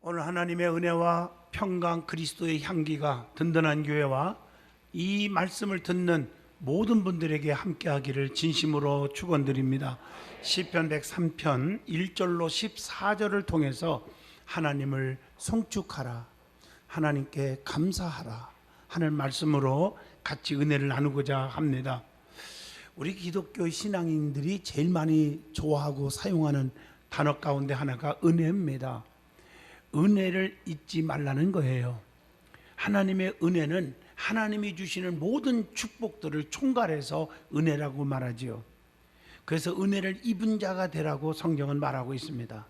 오늘 하나님의 은혜와 평강 그리스도의 향기가 든든한 교회와 이 말씀을 듣는 모든 분들에게 함께하기를 진심으로 축원드립니다. 시편 103편 1절로 14절을 통해서 하나님을 송축하라, 하나님께 감사하라 하는 말씀으로 같이 은혜를 나누고자 합니다. 우리 기독교 신앙인들이 제일 많이 좋아하고 사용하는 단어 가운데 하나가 은혜입니다. 은혜를 잊지 말라는 거예요. 하나님의 은혜는 하나님이 주시는 모든 축복들을 총괄해서 은혜라고 말하지요. 그래서 은혜를 입은 자가 되라고 성경은 말하고 있습니다.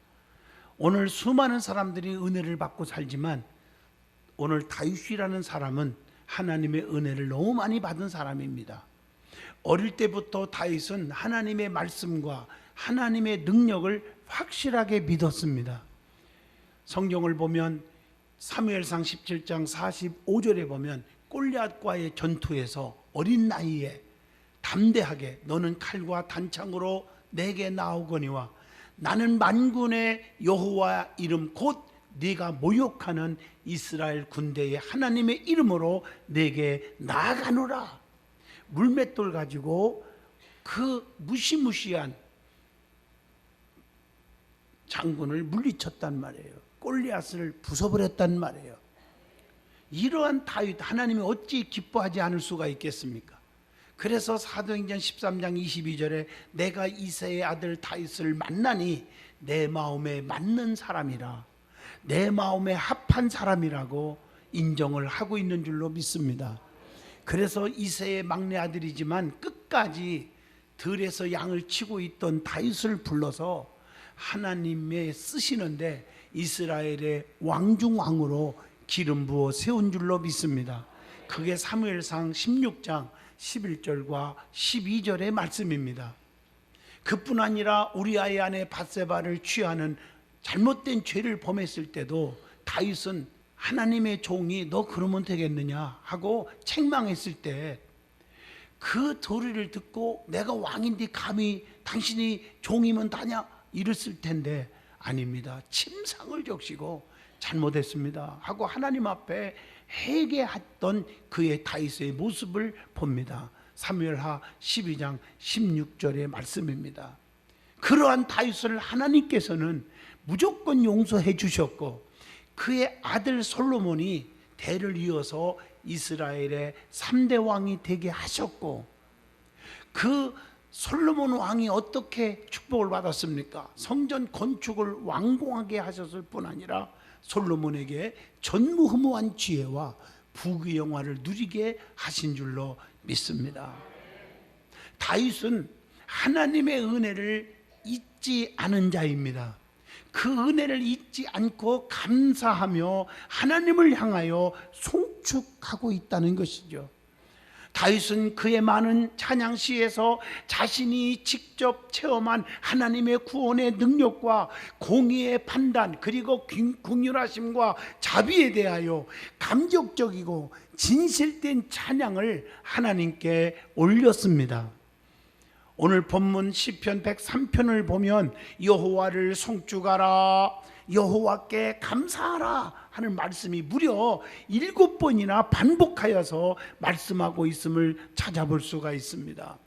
오늘 수많은 사람들이 은혜를 받고 살지만 오늘 다윗이라는 사람은 하나님의 은혜를 너무 많이 받은 사람입니다. 어릴 때부터 다윗은 하나님의 말씀과 하나님의 능력을 확실하게 믿었습니다. 성경을 보면 사무엘상 17장 45절에 보면 골리앗과의 전투에서 어린 나이에 담대하게 너는 칼과 단창으로 내게 나오거니와 나는 만군의 여호와 이름 곧 네가 모욕하는 이스라엘 군대의 하나님의 이름으로 내게 나아가노라. 물맷돌 가지고 그 무시무시한 장군을 물리쳤단 말이에요. 골리앗을 부숴버렸단 말이에요. 이러한 다윗, 하나님이 어찌 기뻐하지 않을 수가 있겠습니까? 그래서 사도행전 13장 22절에 내가 이새의 아들 다윗을 만나니 내 마음에 맞는 사람이라, 내 마음에 합한 사람이라고 인정을 하고 있는 줄로 믿습니다. 그래서 이새의 막내 아들이지만 끝까지 들에서 양을 치고 있던 다윗을 불러서 하나님의 쓰시는데 이스라엘의 왕중왕으로 기름 부어 세운 줄로 믿습니다. 그게 사무엘상 16장 11절과 12절의 말씀입니다. 그뿐 아니라 우리아의 아내 밧세바를 취하는 잘못된 죄를 범했을 때도 다윗은 하나님의 종이 너 그러면 되겠느냐 하고 책망했을 때 그 도리를 듣고 내가 왕인데 감히 당신이 종이면 다냐 이랬을 텐데 아닙니다. 침상을 적시고 잘못했습니다 하고 하나님 앞에 회개했던 그의 다윗의 모습을 봅니다. 사무엘하 12장 16절의 말씀입니다. 그러한 다윗을 하나님께서는 무조건 용서해 주셨고 그의 아들 솔로몬이 대를 이어서 이스라엘의 3대 왕이 되게 하셨고 그 솔로몬 왕이 어떻게 축복을 받았습니까? 성전 건축을 완공하게 하셨을 뿐 아니라 솔로몬에게 전무후무한 지혜와 부귀영화를 누리게 하신 줄로 믿습니다. 다윗은 하나님의 은혜를 잊지 않은 자입니다. 그 은혜를 잊지 않고 감사하며 하나님을 향하여 송축하고 있다는 것이죠. 다윗은 그의 많은 찬양시에서 자신이 직접 체험한 하나님의 구원의 능력과 공의의 판단 그리고 긍휼하심과 자비에 대하여 감격적이고 진실된 찬양을 하나님께 올렸습니다. 오늘 본문 시편 103편을 보면 여호와를 송축하라, 여호와께 감사하라 하는 말씀이 무려 7번이나 반복하여서 말씀하고 있음을 찾아볼 수가 있습니다.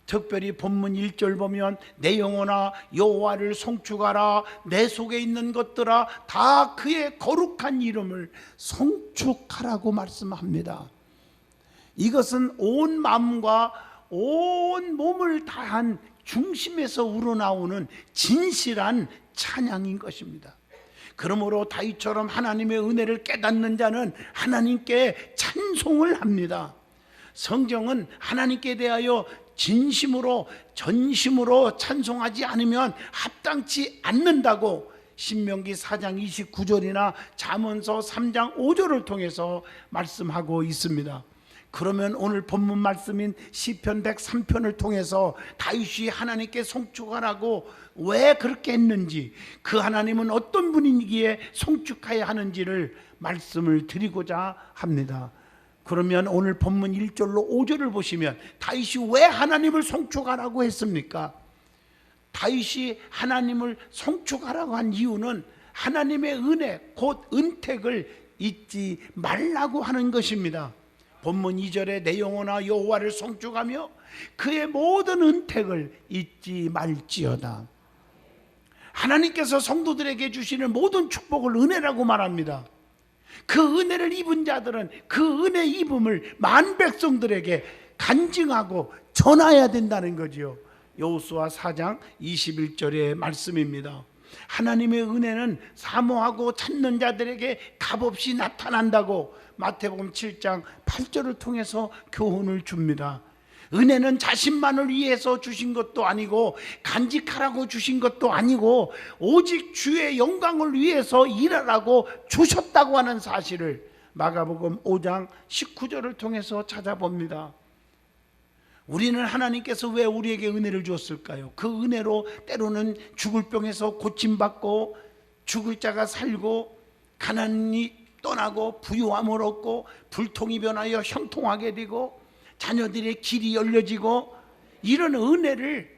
특별히 본문 1절 보면 내 영혼아 여호와를 송축하라, 내 속에 있는 것들아 다 그의 거룩한 이름을 송축하라고 말씀합니다. 이것은 온 마음과 온 몸을 다한 중심에서 우러나오는 진실한 찬양인 것입니다. 그러므로 다윗처럼 하나님의 은혜를 깨닫는 자는 하나님께 찬송을 합니다. 성경은 하나님께 대하여 진심으로 전심으로 찬송하지 않으면 합당치 않는다고 신명기 4장 29절이나 잠언서 3장 5절을 통해서 말씀하고 있습니다. 그러면 오늘 본문 말씀인 시편 103편을 통해서 다윗이 하나님께 송축하라고 왜 그렇게 했는지, 그 하나님은 어떤 분이기에 송축해야 하는지를 말씀을 드리고자 합니다. 그러면 오늘 본문 1절로 5절을 보시면 다윗이 왜 하나님을 송축하라고 했습니까? 다윗이 하나님을 송축하라고 한 이유는 하나님의 은혜 곧 은택을 잊지 말라고 하는 것입니다. 본문 2절에 내 영혼아 여호와를 송축하며 그의 모든 은택을 잊지 말지어다. 하나님께서 성도들에게 주시는 모든 축복을 은혜라고 말합니다. 그 은혜를 입은 자들은 그 은혜 입음을 만 백성들에게 간증하고 전해야 된다는 거지요. 여호수아 4장 21절의 말씀입니다. 하나님의 은혜는 사모하고 찾는 자들에게 값없이 나타난다고 마태복음 7장 8절을 통해서 교훈을 줍니다. 은혜는 자신만을 위해서 주신 것도 아니고 간직하라고 주신 것도 아니고 오직 주의 영광을 위해서 일하라고 주셨다고 하는 사실을 마가복음 5장 19절을 통해서 찾아봅니다. 우리는 하나님께서 왜 우리에게 은혜를 주었을까요? 그 은혜로 때로는 죽을 병에서 고침받고 죽을 자가 살고 가난이 떠나고 부유함을 얻고 불통이 변하여 형통하게 되고 자녀들의 길이 열려지고 이런 은혜를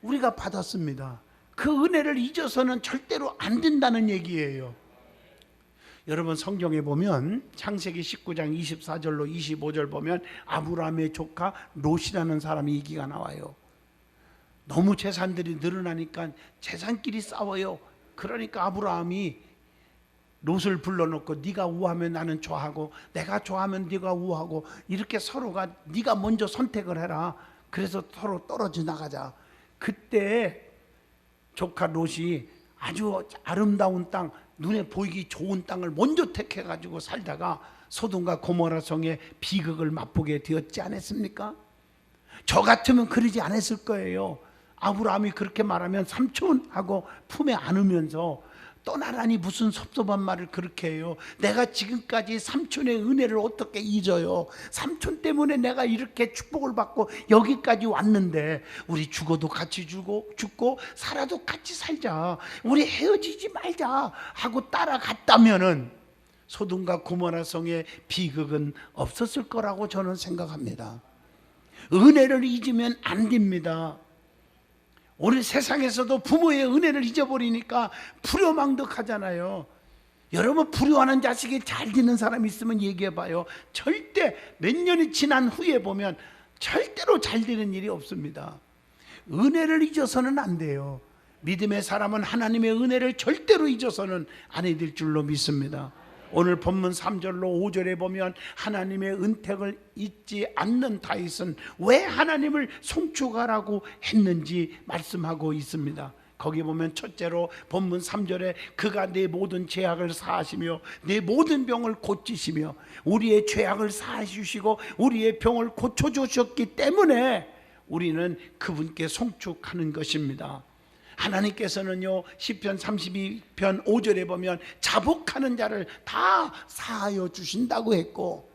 우리가 받았습니다. 그 은혜를 잊어서는 절대로 안 된다는 얘기예요. 여러분 성경에 보면 창세기 19장 24절로 25절 보면 아브라함의 조카 롯이라는 사람이 얘기가 나와요. 너무 재산들이 늘어나니까 재산끼리 싸워요. 그러니까 아브라함이 롯을 불러놓고 네가 우하면 나는 좌하고 내가 좌하면 네가 우하고 이렇게 서로가 네가 먼저 선택을 해라. 그래서 서로 떨어져 나가자. 그때 조카 롯이 아주 아름다운 땅, 눈에 보이기 좋은 땅을 먼저 택해가지고 살다가 소돔과 고모라 성의 비극을 맛보게 되었지 않았습니까? 저 같으면 그러지 않았을 거예요. 아브라함이 그렇게 말하면 삼촌하고 품에 안으면서 떠나라니 무슨 섭섭한 말을 그렇게 해요. 내가 지금까지 삼촌의 은혜를 어떻게 잊어요. 삼촌 때문에 내가 이렇게 축복을 받고 여기까지 왔는데 우리 죽어도 같이 죽고 살아도 같이 살자. 우리 헤어지지 말자 하고 따라갔다면은 소돔과 고모라 성의 비극은 없었을 거라고 저는 생각합니다. 은혜를 잊으면 안 됩니다. 오늘 세상에서도 부모의 은혜를 잊어버리니까 불효망덕하잖아요. 여러분 불효하는 자식이 잘 되는 사람이 있으면 얘기해봐요. 절대 몇 년이 지난 후에 보면 절대로 잘 되는 일이 없습니다. 은혜를 잊어서는 안 돼요. 믿음의 사람은 하나님의 은혜를 절대로 잊어서는 안 될 줄로 믿습니다. 오늘 본문 3절로 5절에 보면 하나님의 은택을 잊지 않는 다윗은 왜 하나님을 송축하라고 했는지 말씀하고 있습니다. 거기 보면 첫째로 본문 3절에 그가 내 모든 죄악을 사하시며 내 모든 병을 고치시며 우리의 죄악을 사하시고 우리의 병을 고쳐주셨기 때문에 우리는 그분께 송축하는 것입니다. 하나님께서는요 시편 32편 5절에 보면 자복하는 자를 다 사하여 주신다고 했고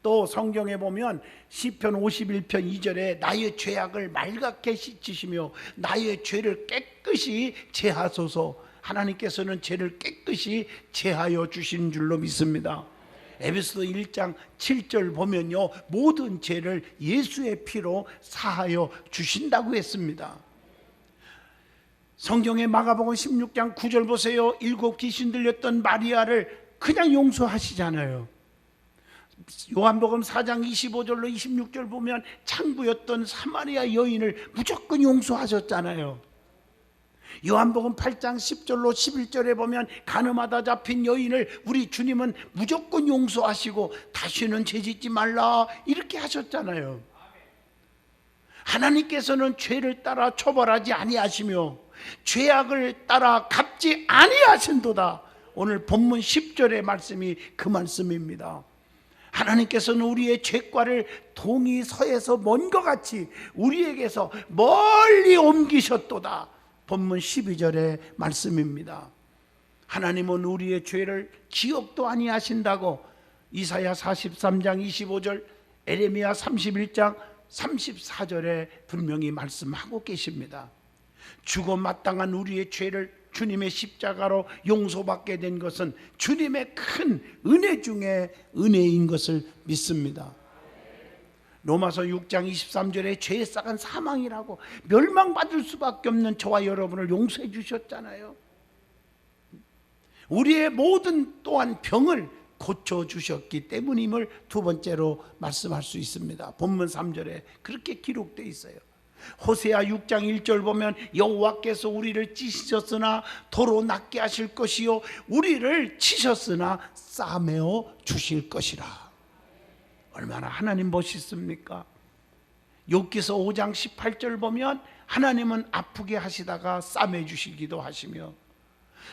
또 성경에 보면 시편 51편 2절에 나의 죄악을 말갛게 씻으시며 나의 죄를 깨끗이 제하소서. 하나님께서는 죄를 깨끗이 제하여 주신 줄로 믿습니다. 에베소서 1장 7절 보면요 모든 죄를 예수의 피로 사하여 주신다고 했습니다. 성경의 마가복음 16장 9절 보세요. 7 귀신 들렸던 마리아를 그냥 용서하시잖아요. 요한복음 4장 25절로 26절 보면 창부였던 사마리아 여인을 무조건 용서하셨잖아요. 요한복음 8장 10절로 11절에 보면 간음하다 잡힌 여인을 우리 주님은 무조건 용서하시고 다시는 죄짓지 말라 이렇게 하셨잖아요. 하나님께서는 죄를 따라 처벌하지 아니하시며 죄악을 따라 갚지 아니하신도다. 오늘 본문 10절의 말씀이 그 말씀입니다. 하나님께서는 우리의 죄과를 동이 서에서 먼 것 같이 우리에게서 멀리 옮기셨도다. 본문 12절의 말씀입니다. 하나님은 우리의 죄를 기억도 아니하신다고 이사야 43장 25절 에레미야 31장 34절에 분명히 말씀하고 계십니다. 죽어 마땅한 우리의 죄를 주님의 십자가로 용서받게 된 것은 주님의 큰 은혜 중에 은혜인 것을 믿습니다. 로마서 6장 23절에 죄의 싹은 사망이라고 멸망받을 수밖에 없는 저와 여러분을 용서해 주셨잖아요. 우리의 모든 또한 병을 고쳐주셨기 때문임을 두 번째로 말씀할 수 있습니다. 본문 3절에 그렇게 기록되어 있어요. 호세아 6장 1절 보면 여호와께서 우리를 찢으셨으나 도로 낫게 하실 것이요 우리를 치셨으나 싸매어 주실 것이라. 얼마나 하나님 멋있습니까? 욥기서 5장 18절 보면 하나님은 아프게 하시다가 싸매 주시기도 하시며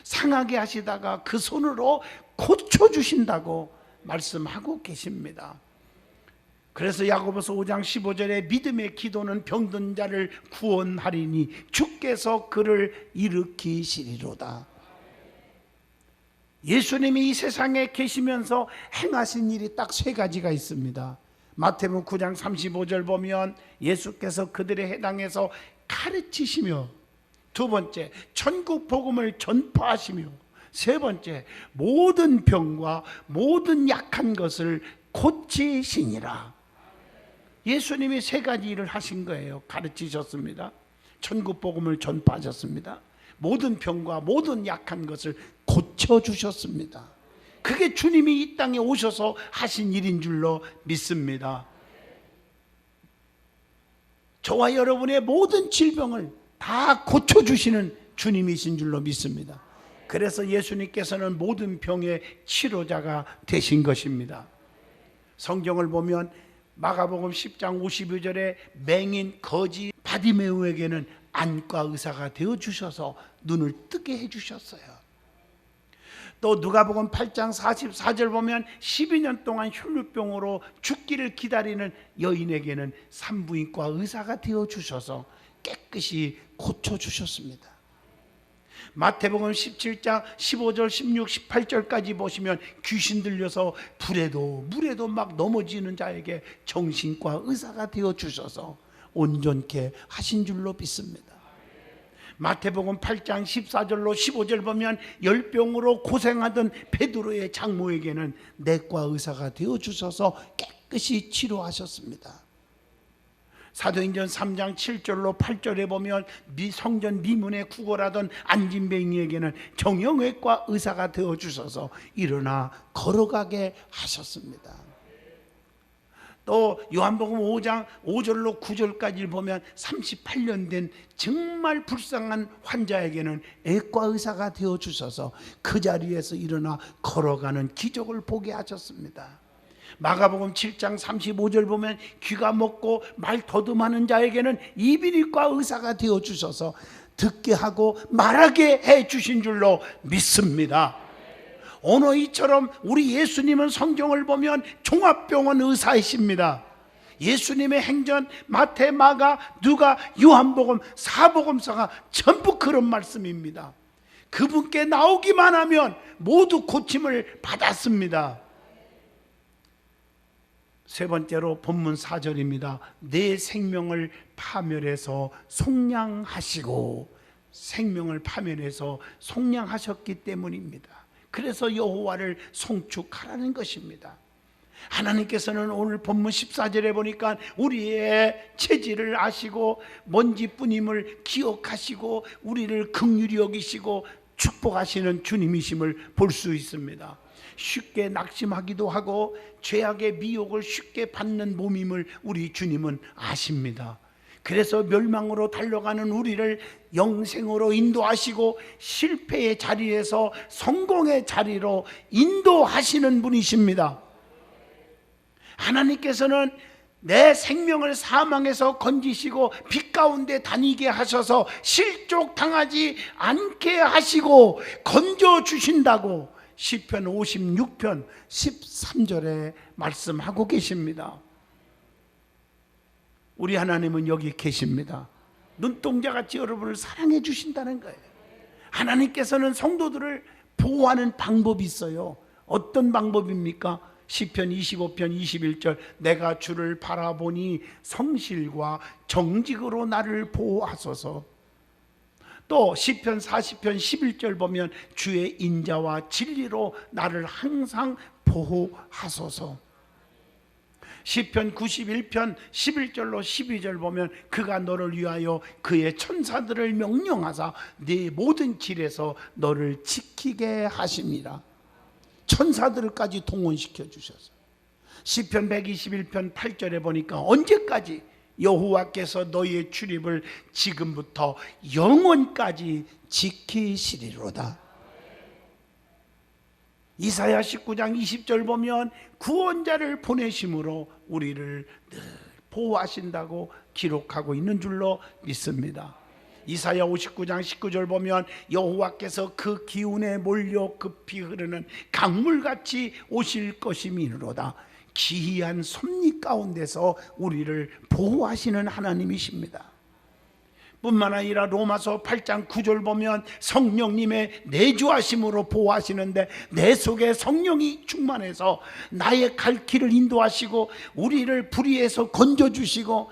상하게 하시다가 그 손으로 고쳐주신다고 말씀하고 계십니다. 그래서 야고보서 5장 15절에 믿음의 기도는 병든 자를 구원하리니 주께서 그를 일으키시리로다. 예수님이 이 세상에 계시면서 행하신 일이 딱 세 가지가 있습니다. 마태복음 9장 35절 보면 예수께서 그들에 해당해서 가르치시며, 두 번째 천국 복음을 전파하시며, 세 번째 모든 병과 모든 약한 것을 고치시니라. 예수님이 세 가지 일을 하신 거예요. 가르치셨습니다. 천국 복음을 전파하셨습니다. 모든 병과 모든 약한 것을 고쳐주셨습니다. 그게 주님이 이 땅에 오셔서 하신 일인 줄로 믿습니다. 저와 여러분의 모든 질병을 다 고쳐주시는 주님이신 줄로 믿습니다. 그래서 예수님께서는 모든 병의 치료자가 되신 것입니다. 성경을 보면 마가복음 10장 52절에 맹인 거지 바디메우에게는 안과 의사가 되어주셔서 눈을 뜨게 해주셨어요. 또 누가복음 8장 44절 보면 12년 동안 혈루병으로 죽기를 기다리는 여인에게는 산부인과 의사가 되어주셔서 깨끗이 고쳐주셨습니다. 마태복음 17장 15절 16, 18절까지 보시면 귀신 들려서 불에도 물에도 막 넘어지는 자에게 정신과 의사가 되어주셔서 온전케 하신 줄로 믿습니다. 마태복음 8장 14절로 15절 보면 열병으로 고생하던 베드로의 장모에게는 내과 의사가 되어주셔서 깨끗이 치료하셨습니다. 사도행전 3장 7절로 8절에 보면 성전 미문에 구걸하던 안진뱅이에게는 정형외과 의사가 되어주셔서 일어나 걸어가게 하셨습니다. 또 요한복음 5장 5절로 9절까지 보면 38년 된 정말 불쌍한 환자에게는 애과 의사가 되어주셔서 그 자리에서 일어나 걸어가는 기적을 보게 하셨습니다. 마가복음 7장 35절 보면 귀가 먹고 말 더듬하는 자에게는 이비인후과 의사가 되어주셔서 듣게 하고 말하게 해주신 줄로 믿습니다. 오늘 이처럼 우리 예수님은 성경을 보면 종합병원 의사이십니다. 예수님의 행전 마태, 마가, 누가, 요한복음, 사복음서가 전부 그런 말씀입니다. 그분께 나오기만 하면 모두 고침을 받았습니다. 세 번째로 본문 4절입니다. 내 생명을 파멸해서 속량하시고, 생명을 파멸해서 속량하셨기 때문입니다. 그래서 여호와를 송축하라는 것입니다. 하나님께서는 오늘 본문 14절에 보니까 우리의 체질을 아시고 먼지뿐임을 기억하시고 우리를 긍휼히 여기시고 축복하시는 주님이심을 볼 수 있습니다. 쉽게 낙심하기도 하고 죄악의 미혹을 쉽게 받는 몸임을 우리 주님은 아십니다. 그래서 멸망으로 달려가는 우리를 영생으로 인도하시고 실패의 자리에서 성공의 자리로 인도하시는 분이십니다. 하나님께서는 내 생명을 사망에서 건지시고 빛 가운데 다니게 하셔서 실족당하지 않게 하시고 건져주신다고 시편 56편 13절에 말씀하고 계십니다. 우리 하나님은 여기 계십니다. 눈동자같이 여러분을 사랑해 주신다는 거예요. 하나님께서는 성도들을 보호하는 방법이 있어요. 어떤 방법입니까? 시편 25편 21절 내가 주를 바라보니 성실과 정직으로 나를 보호하소서. 또 시편 40편 11절 보면 주의 인자와 진리로 나를 항상 보호하소서. 시편 91편 11절로 12절 보면 그가 너를 위하여 그의 천사들을 명령하사 네 모든 길에서 너를 지키게 하심이라. 천사들까지 동원시켜 주셔서. 시편 121편 8절에 보니까 언제까지? 여호와께서 너희의 출입을 지금부터 영원까지 지키시리로다. 이사야 19장 20절 보면 구원자를 보내심으로 우리를 늘 보호하신다고 기록하고 있는 줄로 믿습니다. 이사야 59장 19절 보면 여호와께서 그 기운에 몰려 급히 흐르는 강물같이 오실 것임이로다. 기이한 섭리 가운데서 우리를 보호하시는 하나님이십니다. 뿐만 아니라 로마서 8장 9절 보면 성령님의 내주하심으로 보호하시는데 내 속에 성령이 충만해서 나의 갈 길을 인도하시고 우리를 불의에서 건져주시고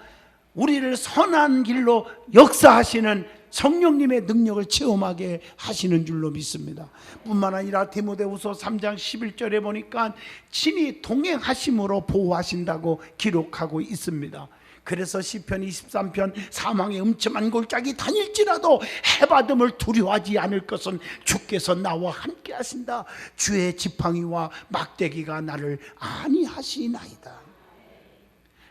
우리를 선한 길로 역사하시는 성령님의 능력을 체험하게 하시는 줄로 믿습니다. 뿐만 아니라 디모데후서 3장 11절에 보니까 친히 동행하심으로 보호하신다고 기록하고 있습니다. 그래서 시편 23편 사망의 음침한 골짜기 다닐지라도 해받음을 두려워하지 않을 것은 주께서 나와 함께 하신다. 주의 지팡이와 막대기가 나를 안위하시나이다.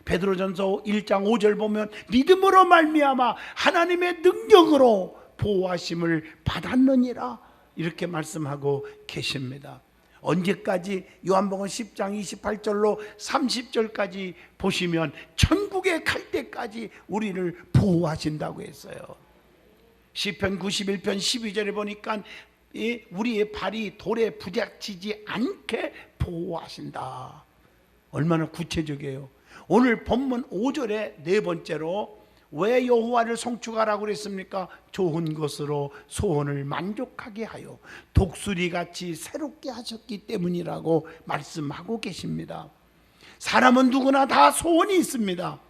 베드로전서 1장 5절 보면 믿음으로 말미암아 하나님의 능력으로 보호하심을 받았느니라 이렇게 말씀하고 계십니다. 언제까지? 요한복음 10장 28절로 30절까지 보시면 천국에 갈 때까지 우리를 보호하신다고 했어요. 시편 91편 12절에 보니까 우리의 발이 돌에 부딪히지 않게 보호하신다. 얼마나 구체적이에요. 오늘 본문 5절에 네 번째로 왜 여호와를 송축하라고 그랬습니까? 좋은 것으로 소원을 만족하게 하여 독수리같이 새롭게 하셨기 때문이라고 말씀하고 계십니다. 사람은 누구나 다 소원이 있습니다.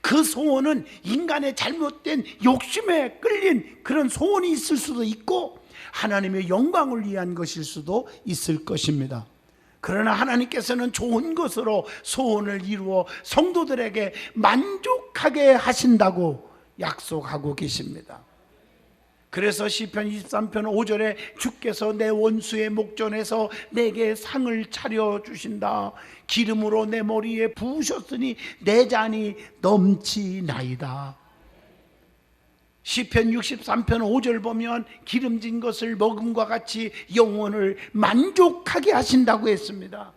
그 소원은 인간의 잘못된 욕심에 끌린 그런 소원이 있을 수도 있고 하나님의 영광을 위한 것일 수도 있을 것입니다. 그러나 하나님께서는 좋은 것으로 소원을 이루어 성도들에게 만족하게 하신다고 약속하고 계십니다. 그래서 시편 23편 5절에 주께서 내 원수의 목전에서 내게 상을 차려주신다. 기름으로 내 머리에 부으셨으니 내 잔이 넘치나이다. 시편 63편 5절 보면 기름진 것을 먹음과 같이 영혼을 만족하게 하신다고 했습니다.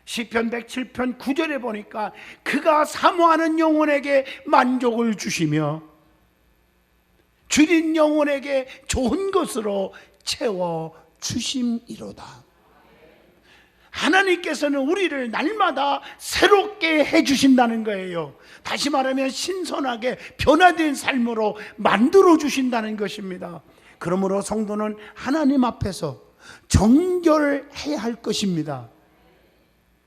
시편 107편 9절에 보니까 그가 사모하는 영혼에게 만족을 주시며 줄인 영혼에게 좋은 것으로 채워 주심이로다. 하나님께서는 우리를 날마다 새롭게 해주신다는 거예요. 다시 말하면 신선하게 변화된 삶으로 만들어 주신다는 것입니다. 그러므로 성도는 하나님 앞에서 정결해야 할 것입니다.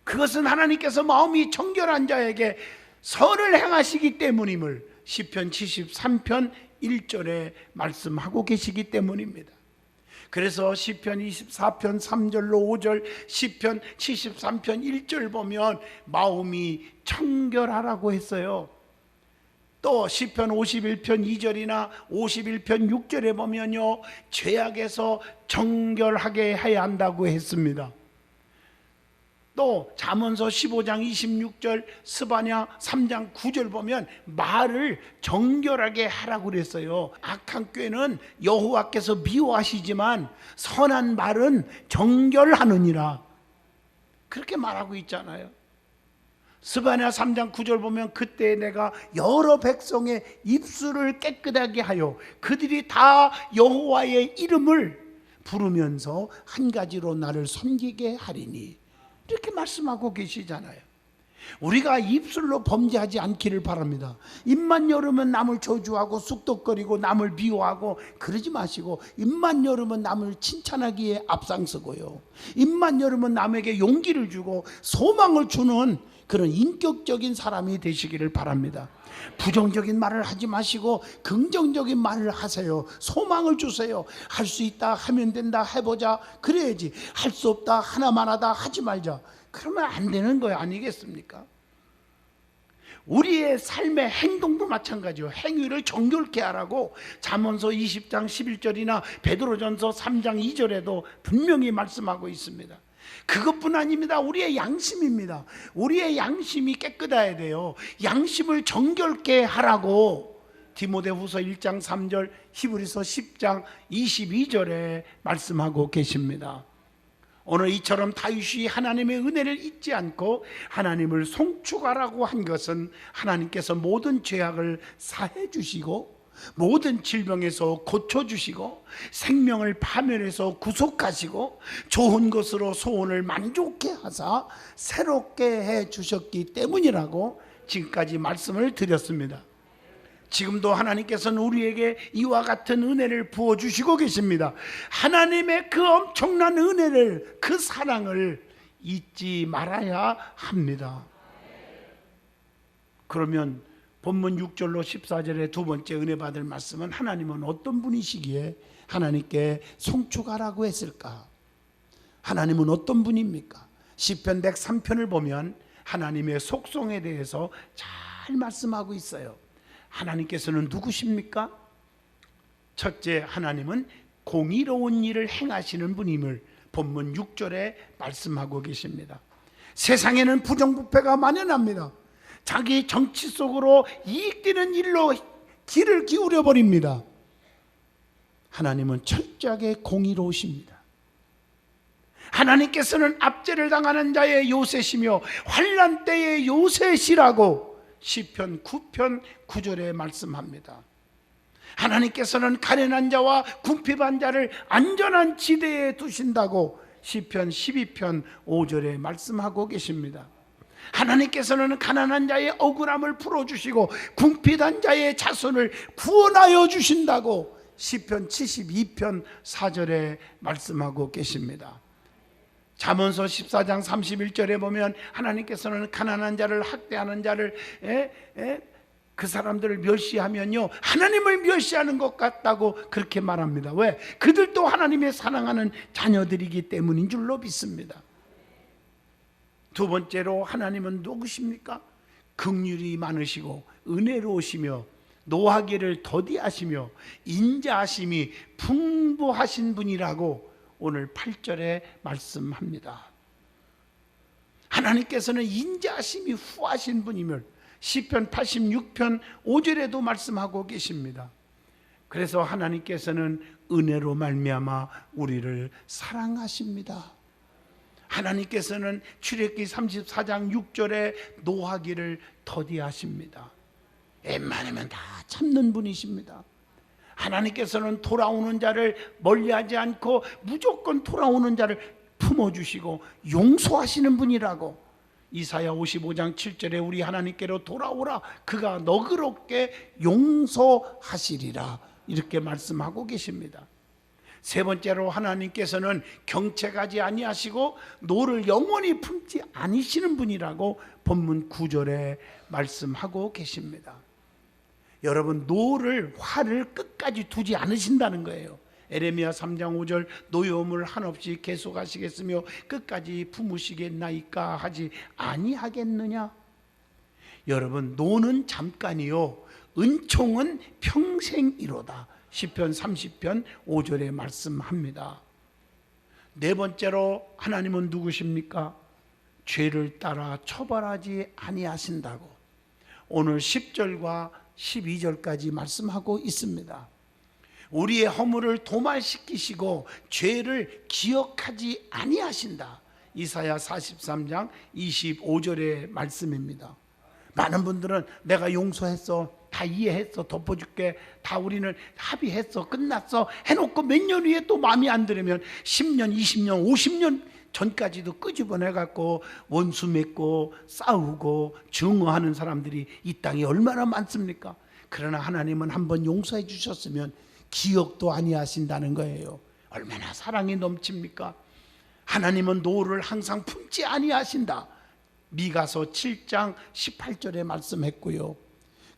그것은 하나님께서 마음이 정결한 자에게 선을 행하시기 때문임을 시편 73편 1절에 말씀하고 계시기 때문입니다. 그래서 시편 24편 3절로 5절, 시편 73편 1절 보면 마음이 청결하라고 했어요. 또 시편 51편 2절이나 51편 6절에 보면요, 죄악에서 정결하게 해야 한다고 했습니다. 또 잠언서 15장 26절, 스바냐 3장 9절 보면 말을 정결하게 하라고 그랬어요. 악한 꾀는 여호와께서 미워하시지만 선한 말은 정결하느니라, 그렇게 말하고 있잖아요. 스바냐 3장 9절 보면 그때 내가 여러 백성의 입술을 깨끗하게 하여 그들이 다 여호와의 이름을 부르면서 한 가지로 나를 섬기게 하리니, 이렇게 말씀하고 계시잖아요. 우리가 입술로 범죄하지 않기를 바랍니다. 입만 열으면 남을 저주하고 쑥덕거리고 남을 미워하고 그러지 마시고, 입만 열으면 남을 칭찬하기에 앞장서고요, 입만 열으면 남에게 용기를 주고 소망을 주는 그런 인격적인 사람이 되시기를 바랍니다. 부정적인 말을 하지 마시고 긍정적인 말을 하세요. 소망을 주세요. 할 수 있다, 하면 된다, 해보자, 그래야지. 할 수 없다, 하나만 하다 하지 말자. 그러면 안 되는 거 아니겠습니까? 우리의 삶의 행동도 마찬가지요. 행위를 정결케 하라고 잠언서 20장 11절이나 베드로전서 3장 2절에도 분명히 말씀하고 있습니다. 그것뿐 아닙니다. 우리의 양심입니다. 우리의 양심이 깨끗해야 돼요. 양심을 정결케 하라고 디모데후서 1장 3절, 히브리서 10장 22절에 말씀하고 계십니다. 오늘 이처럼 다윗이 하나님의 은혜를 잊지 않고 하나님을 송축하라고 한 것은 하나님께서 모든 죄악을 사해 주시고 모든 질병에서 고쳐주시고 생명을 파멸해서 구속하시고 좋은 것으로 소원을 만족케 하사 새롭게 해 주셨기 때문이라고 지금까지 말씀을 드렸습니다. 지금도 하나님께서는 우리에게 이와 같은 은혜를 부어주시고 계십니다. 하나님의 그 엄청난 은혜를, 그 사랑을 잊지 말아야 합니다. 그러면 본문 6절로 14절의 두 번째 은혜 받을 말씀은 하나님은 어떤 분이시기에 하나님께 송축하라고 했을까? 하나님은 어떤 분입니까? 시편 103편을 보면 하나님의 속성에 대해서 잘 말씀하고 있어요. 하나님께서는 누구십니까? 첫째, 하나님은 공의로운 일을 행하시는 분임을 본문 6절에 말씀하고 계십니다. 세상에는 부정부패가 만연합니다. 자기 정치 속으로 이익되는 일로 귀를 기울여 버립니다. 하나님은 철저하게 공의로우십니다. 하나님께서는 압제를 당하는 자의 요새시며 환난 때의 요새시라고 시편 9편 9절에 말씀합니다. 하나님께서는 가련한 자와 궁핍한 자를 안전한 지대에 두신다고 시편 12편 5절에 말씀하고 계십니다. 하나님께서는 가난한 자의 억울함을 풀어주시고 궁핍한 자의 자손을 구원하여 주신다고 시편 72편 4절에 말씀하고 계십니다. 잠언서 14장 31절에 보면 하나님께서는 가난한 자를 학대하는 자를 그 사람들을 멸시하면요 하나님을 멸시하는 것 같다고 그렇게 말합니다. 왜? 그들도 하나님의 사랑하는 자녀들이기 때문인 줄로 믿습니다. 두 번째로 하나님은 누구십니까? 긍휼이 많으시고 은혜로우시며 노하기를 더디하시며 인자하심이 풍부하신 분이라고 오늘 8절에 말씀합니다. 하나님께서는 인자하심이 후하신 분임을 시편 86편 5절에도 말씀하고 계십니다. 그래서 하나님께서는 은혜로 말미암아 우리를 사랑하십니다. 하나님께서는 출애굽기 34장 6절에 노하기를 더디하십니다. 웬만하면 다 참는 분이십니다. 하나님께서는 돌아오는 자를 멀리하지 않고 무조건 돌아오는 자를 품어주시고 용서하시는 분이라고 이사야 55장 7절에 우리 하나님께로 돌아오라 그가 너그럽게 용서하시리라 이렇게 말씀하고 계십니다. 세 번째로 하나님께서는 경책하지 아니하시고 노를 영원히 품지 아니시는 분이라고 본문 9절에 말씀하고 계십니다. 여러분, 노를 화를 끝까지 두지 않으신다는 거예요. 에레미야 3장 5절 노여움을 한없이 계속하시겠으며 끝까지 품으시겠나이까 하지 아니하겠느냐. 여러분, 노는 잠깐이요 은총은 평생이로다. 시편 30편 5절에 말씀합니다. 네 번째로 하나님은 누구십니까? 죄를 따라 처벌하지 아니하신다고 오늘 10절과 12절까지 말씀하고 있습니다. 우리의 허물을 도말시키시고 죄를 기억하지 아니하신다. 이사야 43장 25절의 말씀입니다. 많은 분들은 내가 용서했어, 다 이해했어, 덮어줄게, 다 우리는 합의했어, 끝났어 해놓고 몇 년 후에 또 마음이 안 들으면 10년, 20년, 50년 전까지도 끄집어내갖고 원수 맺고 싸우고 증오하는 사람들이 이 땅에 얼마나 많습니까? 그러나 하나님은 한번 용서해 주셨으면 기억도 아니하신다는 거예요. 얼마나 사랑이 넘칩니까? 하나님은 노를 항상 품지 아니하신다. 미가서 7장 18절에 말씀했고요.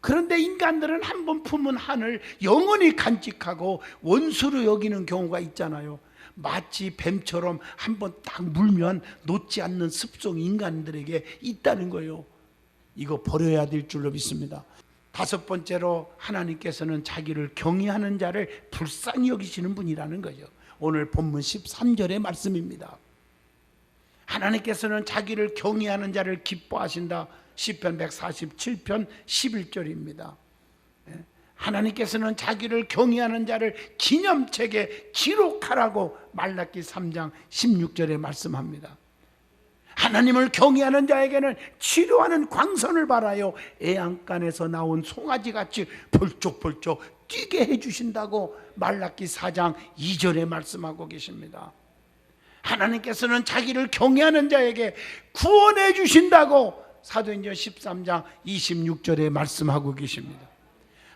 그런데 인간들은 한번 품은 한을 영원히 간직하고 원수로 여기는 경우가 있잖아요. 마치 뱀처럼 한번 딱 물면 놓지 않는 습성이 인간들에게 있다는 거예요. 이거 버려야 될 줄로 믿습니다. 다섯 번째로 하나님께서는 자기를 경외하는 자를 불쌍히 여기시는 분이라는 거죠. 오늘 본문 13절의 말씀입니다. 하나님께서는 자기를 경외하는 자를 기뻐하신다. 시편 147편 11절입니다. 하나님께서는 자기를 경외하는 자를 기념책에 기록하라고 말라기 3장 16절에 말씀합니다. 하나님을 경외하는 자에게는 치료하는 광선을 발하여 애양간에서 나온 송아지같이 벌쩍벌쩍 뛰게 해주신다고 말라기 4장 2절에 말씀하고 계십니다. 하나님께서는 자기를 경외하는 자에게 구원해 주신다고 사도행전 13장 26절에 말씀하고 계십니다.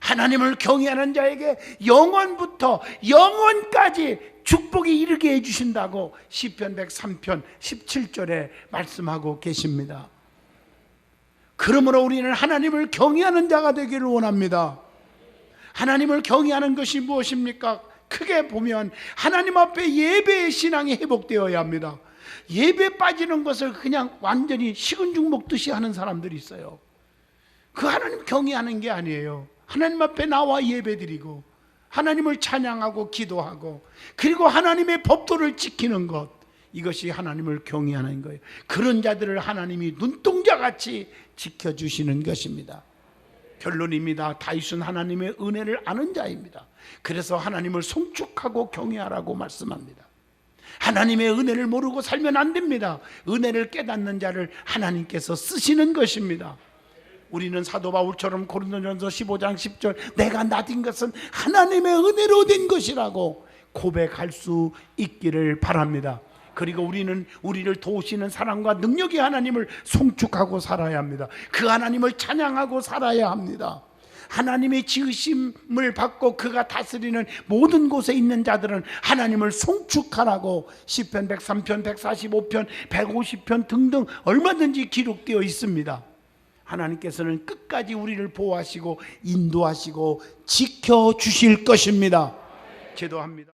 하나님을 경외하는 자에게 영원부터 영원까지 축복이 이르게 해주신다고 시편 103편 17절에 말씀하고 계십니다. 그러므로 우리는 하나님을 경외하는 자가 되기를 원합니다. 하나님을 경외하는 것이 무엇입니까? 크게 보면 하나님 앞에 예배의 신앙이 회복되어야 합니다. 예배 빠지는 것을 그냥 완전히 식은 죽 먹듯이 하는 사람들이 있어요. 그 하나님 경외하는 게 아니에요. 하나님 앞에 나와 예배드리고 하나님을 찬양하고 기도하고 그리고 하나님의 법도를 지키는 것, 이것이 하나님을 경외하는 거예요. 그런 자들을 하나님이 눈동자같이 지켜주시는 것입니다. 결론입니다. 다윗은 하나님의 은혜를 아는 자입니다. 그래서 하나님을 송축하고 경외하라고 말씀합니다. 하나님의 은혜를 모르고 살면 안 됩니다. 은혜를 깨닫는 자를 하나님께서 쓰시는 것입니다. 우리는 사도 바울처럼 고린도전서 15장 10절 내가 나된 것은 하나님의 은혜로 된 것이라고 고백할 수 있기를 바랍니다. 그리고 우리는 우리를 도우시는 사랑과 능력의 하나님을 송축하고 살아야 합니다. 그 하나님을 찬양하고 살아야 합니다. 하나님의 지으심을 받고 그가 다스리는 모든 곳에 있는 자들은 하나님을 송축하라고 시편 103편, 145편, 150편 등등 얼마든지 기록되어 있습니다. 하나님께서는 끝까지 우리를 보호하시고 인도하시고 지켜주실 것입니다. 기도합니다.